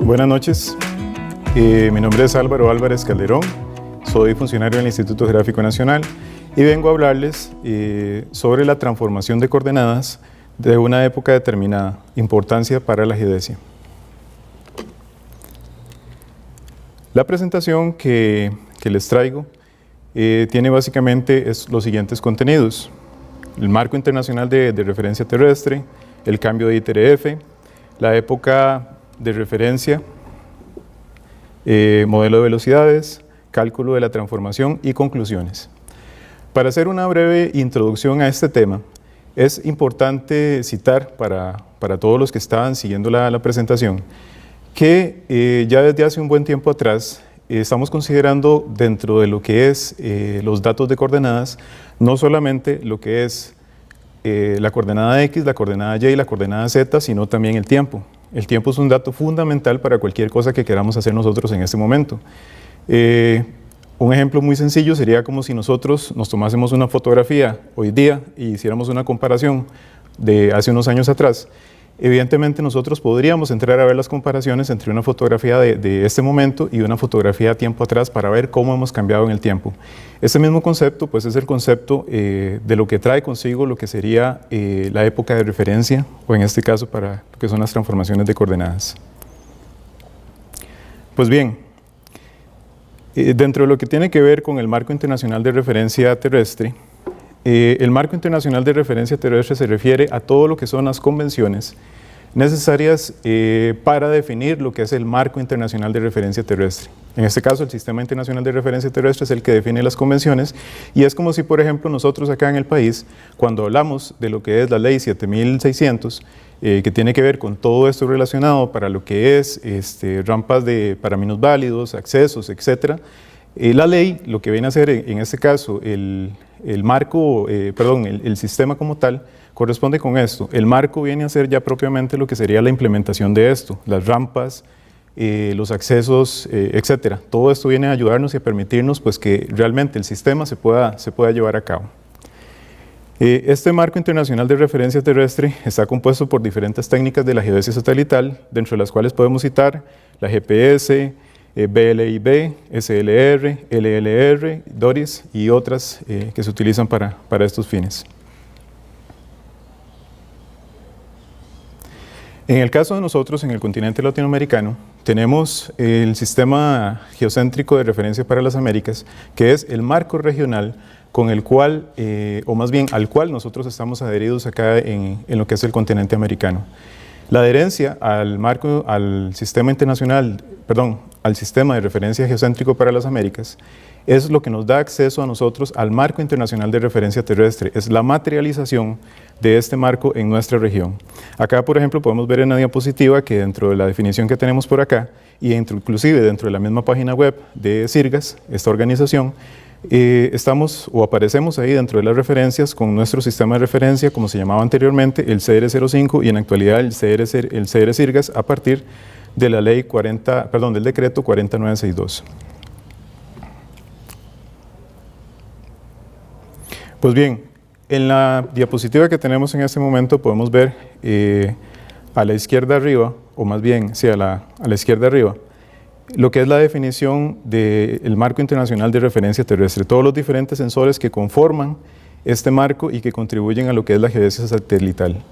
Buenas noches, mi nombre es Álvaro Álvarez Calderón, soy funcionario del Instituto Geográfico Nacional y vengo a hablarles sobre la transformación de coordenadas de una época determinada, importancia para la geodesia. La presentación que les traigo tiene básicamente los siguientes contenidos: el marco internacional de referencia terrestre, el cambio de ITRF, la época de referencia, modelo de velocidades, cálculo de la transformación y conclusiones. Para hacer una breve introducción a este tema, es importante citar para todos los que estaban siguiendo la presentación que ya desde hace un buen tiempo atrás estamos considerando dentro de lo que es los datos de coordenadas, no solamente lo que es la coordenada X, la coordenada Y y la coordenada Z, sino también el tiempo. El tiempo es un dato fundamental para cualquier cosa que queramos hacer nosotros en este momento. Un ejemplo muy sencillo sería como si nosotros nos tomásemos una fotografía hoy día y hiciéramos una comparación de hace unos años atrás. Evidentemente nosotros podríamos entrar a ver las comparaciones entre una fotografía de este momento y una fotografía de tiempo atrás para ver cómo hemos cambiado en el tiempo. Este mismo concepto pues es el concepto de lo que trae consigo lo que sería la época de referencia, o en este caso para lo que son las transformaciones de coordenadas. Pues bien, dentro de lo que tiene que ver con el marco internacional de referencia terrestre, el marco internacional de referencia terrestre se refiere a todo lo que son las convenciones necesarias para definir lo que es el marco internacional de referencia terrestre. En este caso, el Sistema Internacional de Referencia Terrestre es el que define las convenciones, y es como si, por ejemplo, nosotros acá en el país, cuando hablamos de lo que es la Ley 7600, que tiene que ver con todo esto relacionado para lo que es rampas para minusválidos, accesos, etc., la ley lo que viene a hacer en este caso, el sistema como tal, corresponde con esto. El marco viene a ser ya propiamente lo que sería la implementación de esto, las rampas, los accesos, etcétera. Todo esto viene a ayudarnos y a permitirnos pues, que realmente el sistema se pueda llevar a cabo. Este marco internacional de referencia terrestre está compuesto por diferentes técnicas de la geodesia satelital, dentro de las cuales podemos citar la GPS, BLIB, SLR, LLR, DORIS y otras que se utilizan para estos fines. En el caso de nosotros, en el continente latinoamericano, tenemos el Sistema Geocéntrico de Referencia para las Américas, que es el marco regional con el cual, o más bien al cual nosotros estamos adheridos acá en lo que es el continente americano. La adherencia al Sistema de Referencia Geocéntrico para las Américas es lo que nos da acceso a nosotros al marco internacional de referencia terrestre, es la materialización de este marco en nuestra región. Acá, por ejemplo, podemos ver en la diapositiva que dentro de la definición que tenemos por acá, y inclusive dentro de la misma página web de CIRGAS, esta organización, aparecemos ahí dentro de las referencias con nuestro sistema de referencia, como se llamaba anteriormente, el CR05, y en la actualidad el CR CIRGAS a partir de la ley del decreto 40962. Pues bien, en la diapositiva que tenemos en este momento podemos ver a la izquierda arriba, o más bien, sí, a la izquierda arriba, lo que es la definición del marco internacional de referencia terrestre, todos los diferentes sensores que conforman este marco y que contribuyen a lo que es la geodesia satelital.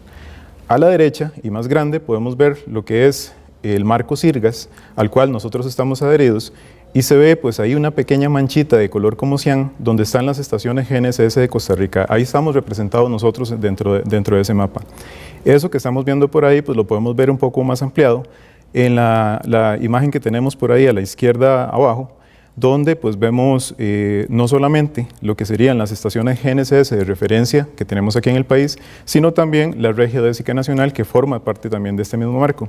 A la derecha y más grande podemos ver lo que es el marco CIRGAS, al cual nosotros estamos adheridos, y se ve pues ahí una pequeña manchita de color como cian, donde están las estaciones GNSS de Costa Rica. Ahí estamos representados nosotros dentro de ese mapa. Eso que estamos viendo por ahí pues lo podemos ver un poco más ampliado en la imagen que tenemos por ahí a la izquierda abajo, donde pues vemos no solamente lo que serían las estaciones GNSS de referencia que tenemos aquí en el país, sino también la red geodésica nacional, que forma parte también de este mismo marco.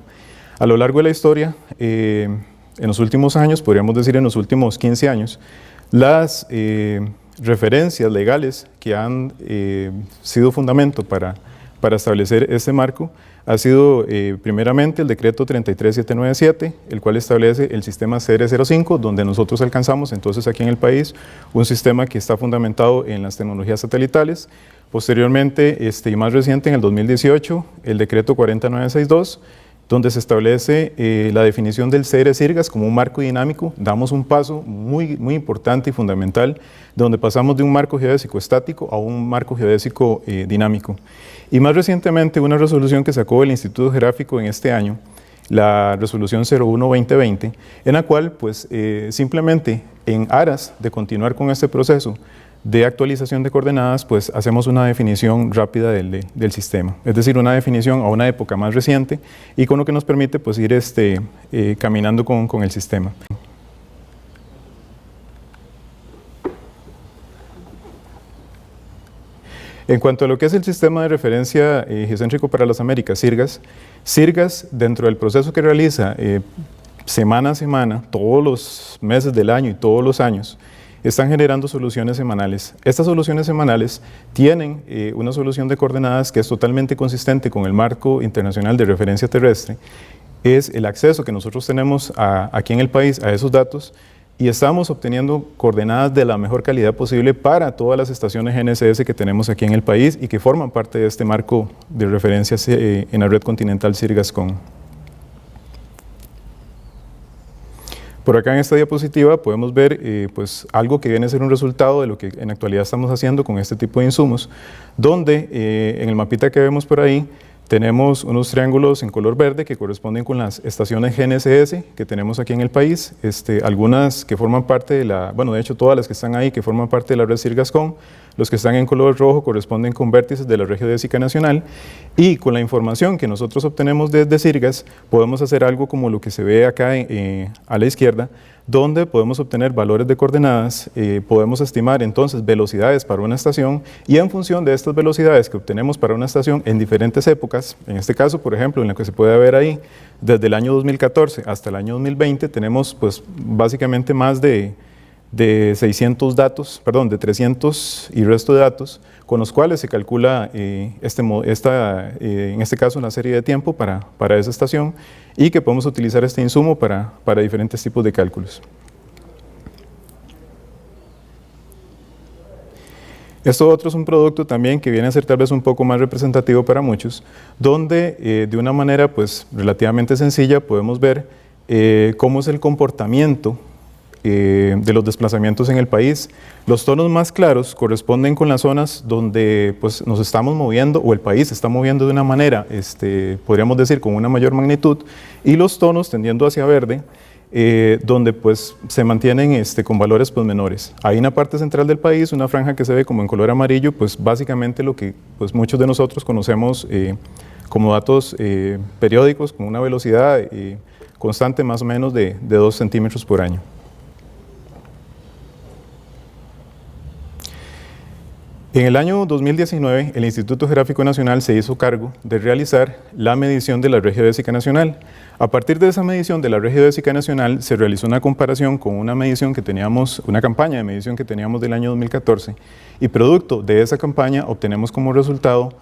A lo largo de la historia, en los últimos años, podríamos decir en los últimos 15 años, las referencias legales que han sido fundamento para establecer este marco ha sido primeramente el decreto 33797, el cual establece el sistema CR05, donde nosotros alcanzamos entonces aquí en el país un sistema que está fundamentado en las tecnologías satelitales. Posteriormente, y más reciente, en el 2018, el decreto 40962, donde se establece la definición del CR-Sirgas como un marco dinámico. Damos un paso muy importante y fundamental, donde pasamos de un marco geodésico estático a un marco geodésico dinámico. Y más recientemente, una resolución que sacó el Instituto Geográfico en este año, la resolución 01-2020, en la cual pues, simplemente en aras de continuar con este proceso de actualización de coordenadas, pues hacemos una definición rápida del sistema, es decir, una definición a una época más reciente y con lo que nos permite pues, ir caminando con el sistema. En cuanto a lo que es el sistema de referencia geocéntrico para las Américas, SIRGAS, dentro del proceso que realiza semana a semana, todos los meses del año y todos los años, están generando soluciones semanales. Estas soluciones semanales tienen una solución de coordenadas que es totalmente consistente con el marco internacional de referencia terrestre. Es el acceso que nosotros tenemos aquí en el país a esos datos y estamos obteniendo coordenadas de la mejor calidad posible para todas las estaciones GNSS que tenemos aquí en el país y que forman parte de este marco de referencias en la red continental SIRGAS-CON. Por acá en esta diapositiva podemos ver pues, algo que viene a ser un resultado de lo que en la actualidad estamos haciendo con este tipo de insumos, donde en el mapita que vemos por ahí tenemos unos triángulos en color verde que corresponden con las estaciones GNSS que tenemos aquí en el país, algunas que forman parte de la, bueno de hecho todas las que están ahí que forman parte de la red SIRGAS-CON, los que están en color rojo corresponden con vértices de la red geodésica nacional y con la información que nosotros obtenemos desde SIRGAS podemos hacer algo como lo que se ve acá a la izquierda, donde podemos obtener valores de coordenadas, podemos estimar entonces velocidades para una estación y en función de estas velocidades que obtenemos para una estación en diferentes épocas, en este caso por ejemplo en lo que se puede ver ahí, desde el año 2014 hasta el año 2020 tenemos pues básicamente más de 600 datos, perdón, de 300 y resto de datos, con los cuales se calcula en este caso una serie de tiempo para esa estación y que podemos utilizar este insumo para diferentes tipos de cálculos. Esto otro es un producto también que viene a ser tal vez un poco más representativo para muchos, donde de una manera pues relativamente sencilla podemos ver cómo es el comportamiento de los desplazamientos en el país. Los tonos más claros corresponden con las zonas donde pues, nos estamos moviendo o el país se está moviendo de una manera, podríamos decir, con una mayor magnitud, y los tonos tendiendo hacia verde, donde pues, se mantienen con valores pues, menores. Hay en la parte central del país una franja que se ve como en color amarillo, pues básicamente lo que pues, muchos de nosotros conocemos como datos periódicos, con una velocidad constante más o menos de 2 centímetros por año. En el año 2019, el Instituto Geográfico Nacional se hizo cargo de realizar la medición de la red geodésica nacional. A partir de esa medición de la red geodésica nacional, se realizó una comparación con una medición que teníamos, una campaña de medición que teníamos del año 2014, y producto de esa campaña obtenemos como resultado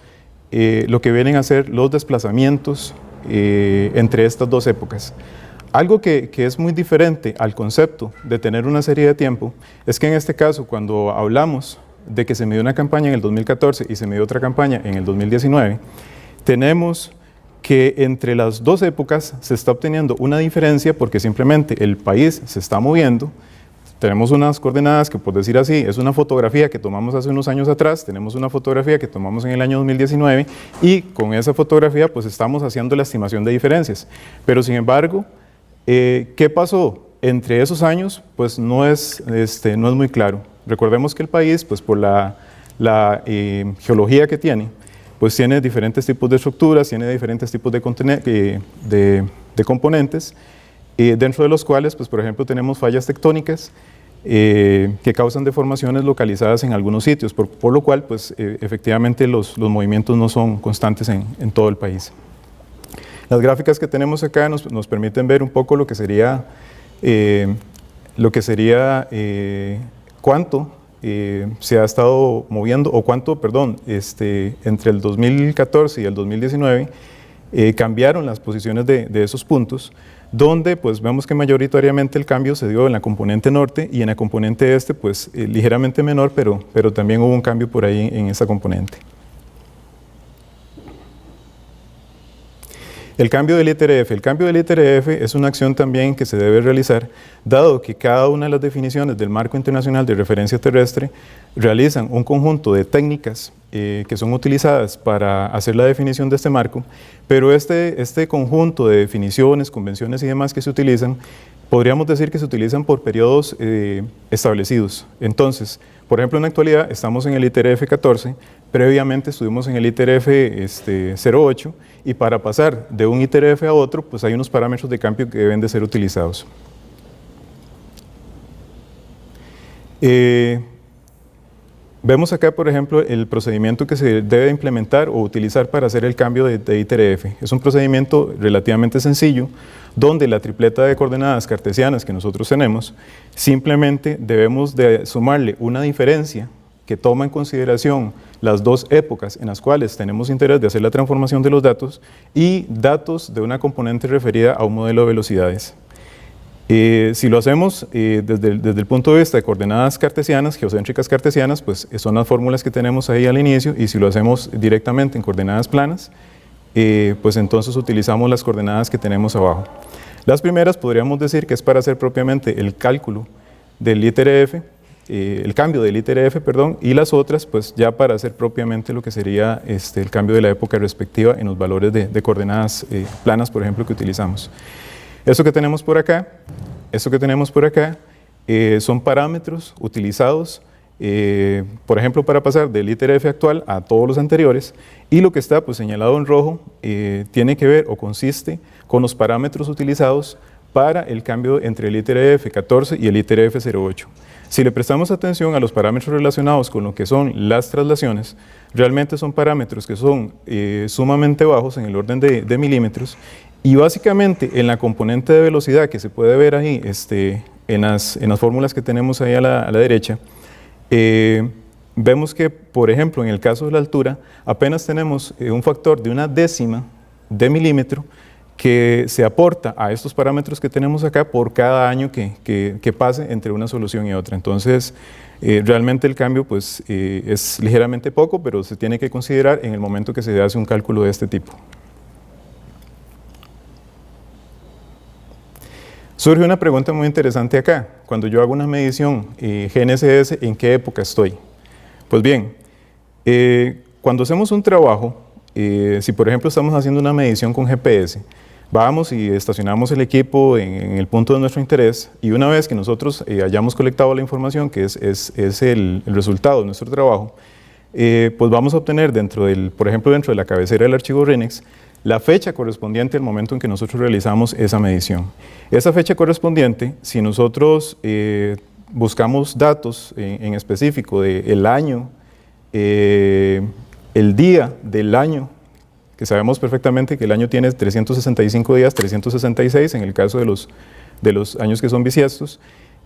lo que vienen a ser los desplazamientos entre estas dos épocas. Algo que es muy diferente al concepto de tener una serie de tiempo, es que en este caso, cuando hablamos de que se midió una campaña en el 2014 y se midió otra campaña en el 2019, tenemos que entre las dos épocas se está obteniendo una diferencia porque simplemente el país se está moviendo. Tenemos unas coordenadas que, por decir así, es una fotografía que tomamos hace unos años atrás, tenemos una fotografía que tomamos en el año 2019 y con esa fotografía pues estamos haciendo la estimación de diferencias. Pero sin embargo, ¿qué pasó entre esos años? Pues no es muy claro. Recordemos que el país, pues por la geología que tiene, pues tiene diferentes tipos de estructuras, tiene diferentes tipos de componentes, dentro de los cuales, pues por ejemplo, tenemos fallas tectónicas que causan deformaciones localizadas en algunos sitios, por lo cual, pues efectivamente los movimientos no son constantes en todo el país. Las gráficas que tenemos acá nos permiten ver un poco lo que sería cuánto se ha estado moviendo, o cuánto, perdón, entre el 2014 y el 2019 cambiaron las posiciones de esos puntos, donde pues vemos que mayoritariamente el cambio se dio en la componente norte y en la componente este pues ligeramente menor, pero también hubo un cambio por ahí en esa componente. El cambio del ITRF. El cambio del ITRF es una acción también que se debe realizar, dado que cada una de las definiciones del Marco Internacional de Referencia Terrestre realizan un conjunto de técnicas que son utilizadas para hacer la definición de este marco, pero este conjunto de definiciones, convenciones y demás que se utilizan, podríamos decir que se utilizan por periodos establecidos. Entonces, por ejemplo, en la actualidad estamos en el ITRF 14, previamente estuvimos en el ITRF 08, y para pasar de un ITRF a otro, pues hay unos parámetros de cambio que deben de ser utilizados. Vemos acá, por ejemplo, el procedimiento que se debe implementar o utilizar para hacer el cambio de ITRF. Es un procedimiento relativamente sencillo, donde la tripleta de coordenadas cartesianas que nosotros tenemos, simplemente debemos de sumarle una diferencia que toma en consideración las dos épocas en las cuales tenemos interés de hacer la transformación de los datos y datos de una componente referida a un modelo de velocidades. Si lo hacemos desde el punto de vista de coordenadas cartesianas, geocéntricas cartesianas, pues son las fórmulas que tenemos ahí al inicio, y si lo hacemos directamente en coordenadas planas, pues entonces utilizamos las coordenadas que tenemos abajo. Las primeras podríamos decir que es para hacer propiamente el cálculo del ITRF, el cambio del ITRF, perdón, y las otras pues ya para hacer propiamente lo que sería el cambio de la época respectiva en los valores de coordenadas planas, por ejemplo, que utilizamos. Eso que tenemos por acá, son parámetros utilizados, por ejemplo, para pasar del ITRF actual a todos los anteriores, y lo que está pues señalado en rojo tiene que ver o consiste con los parámetros utilizados para el cambio entre el ITRF 14 y el ITRF 08. Si le prestamos atención a los parámetros relacionados con lo que son las traslaciones, realmente son parámetros que son sumamente bajos en el orden de milímetros, y básicamente en la componente de velocidad que se puede ver ahí en las fórmulas que tenemos ahí a la derecha, vemos que, por ejemplo, en el caso de la altura, apenas tenemos un factor de 1/10 de milímetro que se aporta a estos parámetros que tenemos acá por cada año que pase entre una solución y otra. Entonces, realmente el cambio pues, es ligeramente poco, pero se tiene que considerar en el momento que se hace un cálculo de este tipo. Surge una pregunta muy interesante acá. Cuando yo hago una medición GNSS, ¿en qué época estoy? Pues bien, cuando hacemos un trabajo, si por ejemplo estamos haciendo una medición con GPS, vamos y estacionamos el equipo en el punto de nuestro interés, y una vez que nosotros hayamos colectado la información, que es el resultado de nuestro trabajo, pues vamos a obtener por ejemplo, dentro de la cabecera del archivo RENEX, la fecha correspondiente al momento en que nosotros realizamos esa medición. Esa fecha correspondiente, si nosotros buscamos datos en específico del año, el día del año, que sabemos perfectamente que el año tiene 365 días, 366 en el caso de los años que son bisiestos,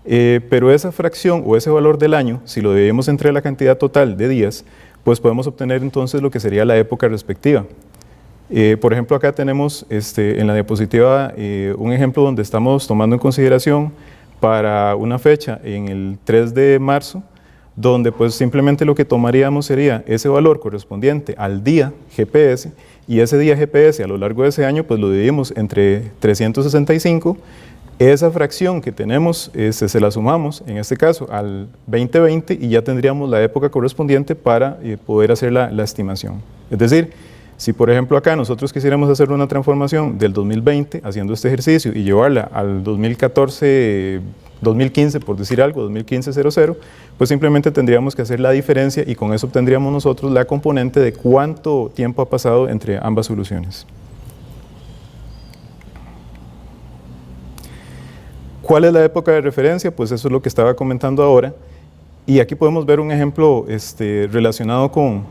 pero esa fracción o ese valor del año, si lo dividimos entre la cantidad total de días, pues podemos obtener entonces lo que sería la época respectiva. Por ejemplo, acá tenemos en la diapositiva un ejemplo donde estamos tomando en consideración para una fecha en el 3 de marzo, donde pues simplemente lo que tomaríamos sería ese valor correspondiente al día GPS, y ese día GPS a lo largo de ese año pues lo dividimos entre 365, esa fracción que tenemos se la sumamos en este caso al 2020 y ya tendríamos la época correspondiente para poder hacer la estimación. Es decir, si por ejemplo acá nosotros quisiéramos hacer una transformación del 2020 haciendo este ejercicio y llevarla al 2014, 2015 por decir algo, 2015-00, pues simplemente tendríamos que hacer la diferencia y con eso obtendríamos nosotros la componente de cuánto tiempo ha pasado entre ambas soluciones. ¿Cuál es la época de referencia? Pues eso es lo que estaba comentando ahora, y aquí podemos ver un ejemplo relacionado con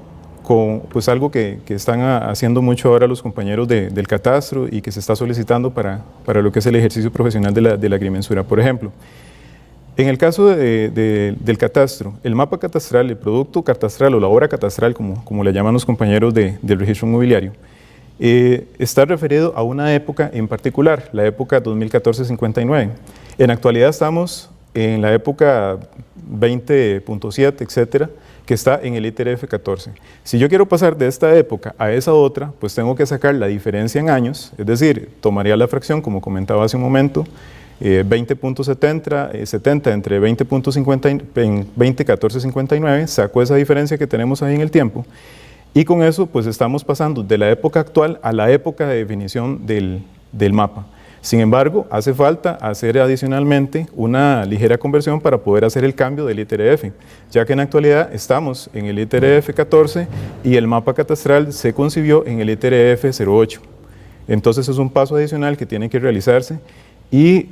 pues algo que están haciendo mucho ahora los compañeros del catastro y que se está solicitando para lo que es el ejercicio profesional de la agrimensura. Por ejemplo, en el caso del catastro, el mapa catastral, el producto catastral o la obra catastral, como le llaman los compañeros del registro inmobiliario, está referido a una época en particular, la época 2014-59. En la actualidad estamos en la época 20.7, etcétera, que está en el íter F14. Si yo quiero pasar de esta época a esa otra, pues tengo que sacar la diferencia en años, es decir, tomaría la fracción, como comentaba hace un momento, 20.70 entre 20.59, saco esa diferencia que tenemos ahí en el tiempo, y con eso pues estamos pasando de la época actual a la época de definición del mapa. Sin embargo, hace falta hacer adicionalmente una ligera conversión para poder hacer el cambio del íter F, ya que en la actualidad estamos en el íter F14 y el mapa catastral se concibió en el íter F08. Entonces es un paso adicional que tiene que realizarse y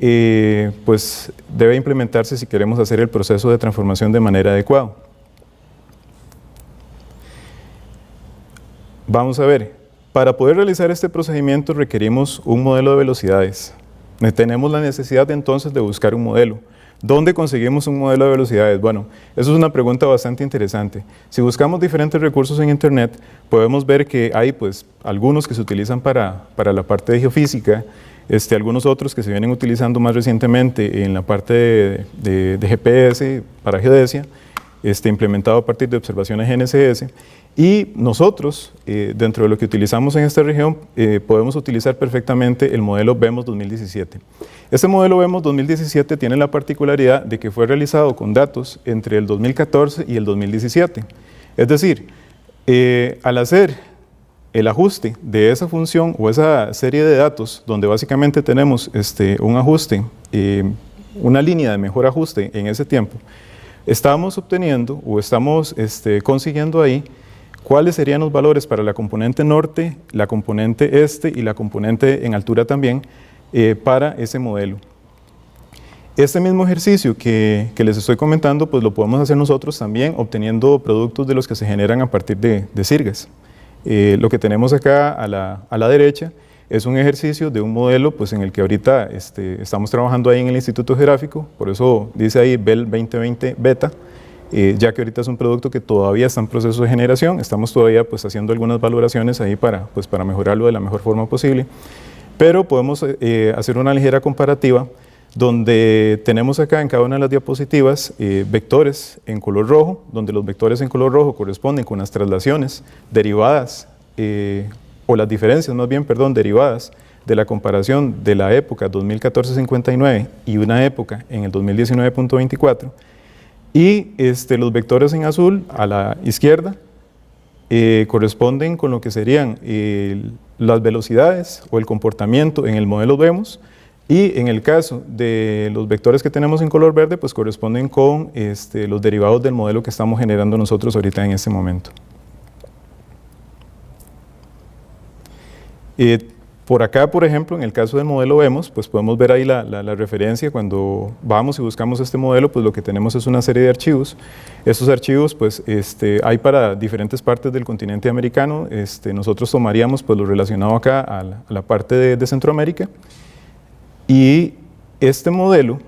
pues debe implementarse si queremos hacer el proceso de transformación de manera adecuada. Vamos a ver. Para poder realizar este procedimiento requerimos un modelo de velocidades. Tenemos la necesidad entonces de buscar un modelo. ¿Dónde conseguimos un modelo de velocidades? Bueno, eso es una pregunta bastante interesante. Si buscamos diferentes recursos en Internet, podemos ver que hay pues algunos que se utilizan para la parte de geofísica, algunos otros que se vienen utilizando más recientemente en la parte de GPS para geodesia, implementado a partir de observaciones GNSS. Y nosotros, dentro de lo que utilizamos en esta región, podemos utilizar perfectamente el modelo VEMOS 2017. Este modelo VEMOS 2017 tiene la particularidad de que fue realizado con datos entre el 2014 y el 2017. Es decir, al hacer el ajuste de esa función o esa serie de datos, donde básicamente tenemos un ajuste, una línea de mejor ajuste en ese tiempo, estamos obteniendo o estamos consiguiendo ahí cuáles serían los valores para la componente norte, la componente este y la componente en altura también para ese modelo. Este mismo ejercicio que les estoy comentando, pues lo podemos hacer nosotros también obteniendo productos de los que se generan a partir de sirgas. Lo que tenemos acá a la derecha es un ejercicio de un modelo pues, en el que ahorita estamos trabajando ahí en el Instituto Geográfico, por eso dice ahí BEL 2020 Beta, ya que ahorita es un producto que todavía está en proceso de generación, estamos todavía pues, haciendo algunas valoraciones ahí para mejorarlo de la mejor forma posible, pero podemos hacer una ligera comparativa donde tenemos acá en cada una de las diapositivas vectores en color rojo, donde los vectores en color rojo corresponden con las traslaciones derivadas, o las diferencias más bien, perdón, derivadas de la comparación de la época 2014-59 y una época en el 2019.24, y los vectores en azul a la izquierda corresponden con lo que serían las velocidades o el comportamiento en el modelo VEMOS, y en el caso de los vectores que tenemos en color verde, pues corresponden con los derivados del modelo que estamos generando nosotros ahorita en este momento. Por acá, por ejemplo, en el caso del modelo VEMOS, pues podemos ver ahí la referencia. Cuando vamos y buscamos este modelo, pues lo que tenemos es una serie de archivos. Estos archivos, pues hay para diferentes partes del continente americano. Nosotros tomaríamos pues lo relacionado acá a la parte de Centroamérica. Y este modelo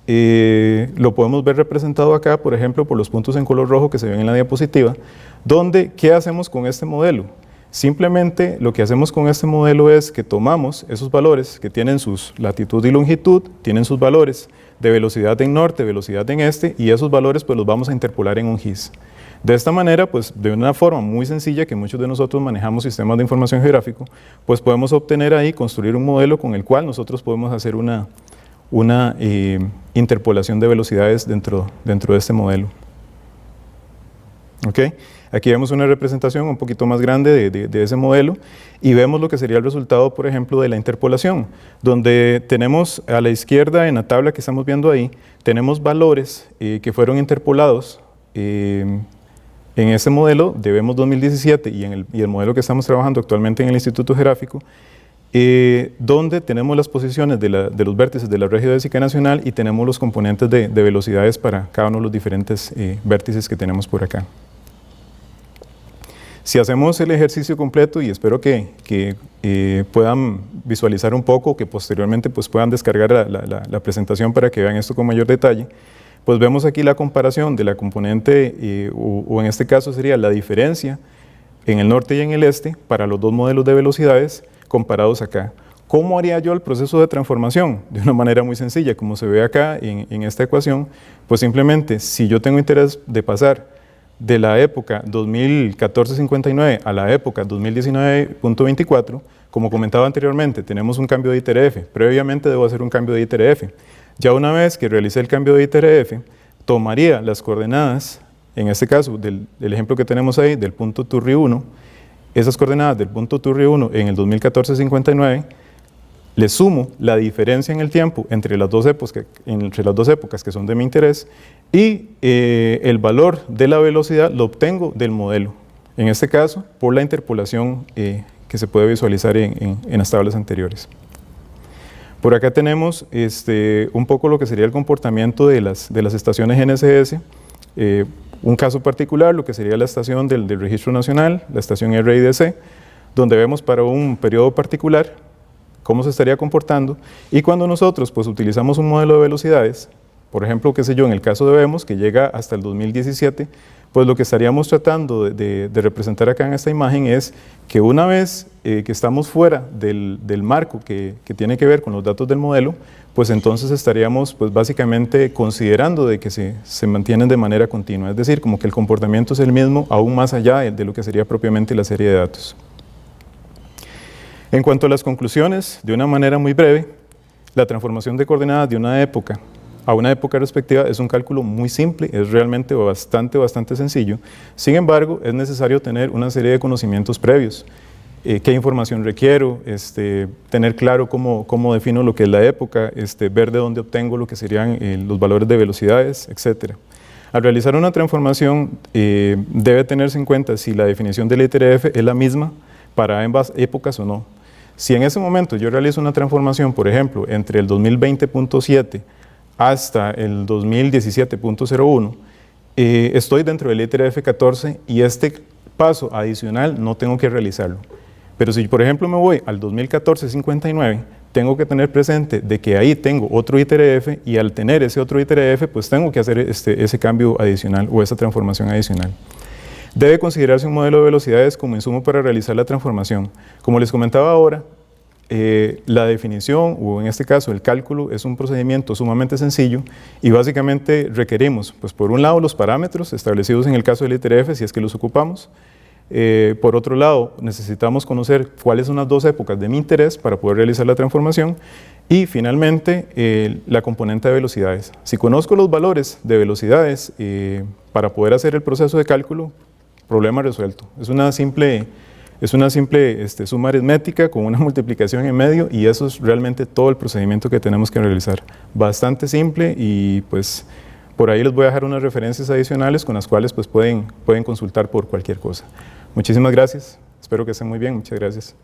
lo podemos ver representado acá, por ejemplo, por los puntos en color rojo que se ven en la diapositiva, donde, ¿qué hacemos con este modelo? Simplemente lo que hacemos con este modelo es que tomamos esos valores que tienen sus latitud y longitud, tienen sus valores de velocidad en norte, velocidad en este, y esos valores pues los vamos a interpolar en un GIS. De esta manera, pues de una forma muy sencilla que muchos de nosotros manejamos sistemas de información geográfico, pues podemos obtener ahí, construir un modelo con el cual nosotros podemos hacer una interpolación de velocidades dentro de este modelo. ¿Okay? Aquí vemos una representación un poquito más grande de ese modelo y vemos lo que sería el resultado, por ejemplo, de la interpolación, donde tenemos a la izquierda en la tabla que estamos viendo ahí, tenemos valores que fueron interpolados en ese modelo de VEMOS 2017 y el modelo que estamos trabajando actualmente en el Instituto Geográfico, donde tenemos las posiciones de los vértices de la red geodésica nacional y tenemos los componentes de velocidades para cada uno de los diferentes vértices que tenemos por acá. Si hacemos el ejercicio completo, y espero que puedan visualizar un poco, que posteriormente pues, puedan descargar la presentación para que vean esto con mayor detalle, pues vemos aquí la comparación de la componente, o en este caso sería la diferencia en el norte y en el este para los dos modelos de velocidades comparados acá. ¿Cómo haría yo el proceso de transformación? De una manera muy sencilla, como se ve acá en esta ecuación, pues simplemente si yo tengo interés de pasar de la época 2014-59 a la época 2019.24, como comentaba anteriormente, tenemos un cambio de ITRF. Previamente debo hacer un cambio de ITRF. Ya una vez que realicé el cambio de ITRF, tomaría las coordenadas, en este caso, del ejemplo que tenemos ahí, del punto Turri 1, esas coordenadas del punto Turri 1 en el 2014-59, le sumo la diferencia en el tiempo entre las dos épocas que son de mi interés y el valor de la velocidad lo obtengo del modelo, en este caso por la interpolación que se puede visualizar en las tablas anteriores. Por acá tenemos un poco lo que sería el comportamiento de las estaciones GNSS, un caso particular, lo que sería la estación del Registro Nacional, la estación RIDC, donde vemos para un periodo particular cómo se estaría comportando, y cuando nosotros pues utilizamos un modelo de velocidades, por ejemplo, qué sé yo, en el caso de Vemos, que llega hasta el 2017, pues lo que estaríamos tratando de representar acá en esta imagen es que una vez que estamos fuera del marco que tiene que ver con los datos del modelo, pues entonces estaríamos pues básicamente considerando de que se mantienen de manera continua, es decir, como que el comportamiento es el mismo aún más allá de lo que sería propiamente la serie de datos. En cuanto a las conclusiones, de una manera muy breve, la transformación de coordenadas de una época a una época respectiva es un cálculo muy simple, es realmente bastante sencillo. Sin embargo, es necesario tener una serie de conocimientos previos. ¿Qué información requiero? Tener claro cómo defino lo que es la época, ver de dónde obtengo lo que serían los valores de velocidades, etc. Al realizar una transformación, debe tenerse en cuenta si la definición del ITRF es la misma para ambas épocas o no. Si en ese momento yo realizo una transformación, por ejemplo, entre el 2020.7 hasta el 2017.01, estoy dentro del ITRF 14 y este paso adicional no tengo que realizarlo. Pero si, por ejemplo, me voy al 2014-59, tengo que tener presente de que ahí tengo otro ITRF y al tener ese otro ITRF, pues tengo que hacer ese cambio adicional o esa transformación adicional. Debe considerarse un modelo de velocidades como insumo para realizar la transformación. Como les comentaba ahora, la definición, o en este caso el cálculo, es un procedimiento sumamente sencillo y básicamente requerimos, pues por un lado, los parámetros establecidos en el caso del ITRF, si es que los ocupamos. Por otro lado, necesitamos conocer cuáles son las dos épocas de mi interés para poder realizar la transformación. Y finalmente, la componente de velocidades. Si conozco los valores de velocidades para poder hacer el proceso de cálculo, problema resuelto. Es una simple suma aritmética con una multiplicación en medio y eso es realmente todo el procedimiento que tenemos que realizar. Bastante simple y pues por ahí les voy a dejar unas referencias adicionales con las cuales pues pueden consultar por cualquier cosa. Muchísimas gracias. Espero que estén muy bien. Muchas gracias.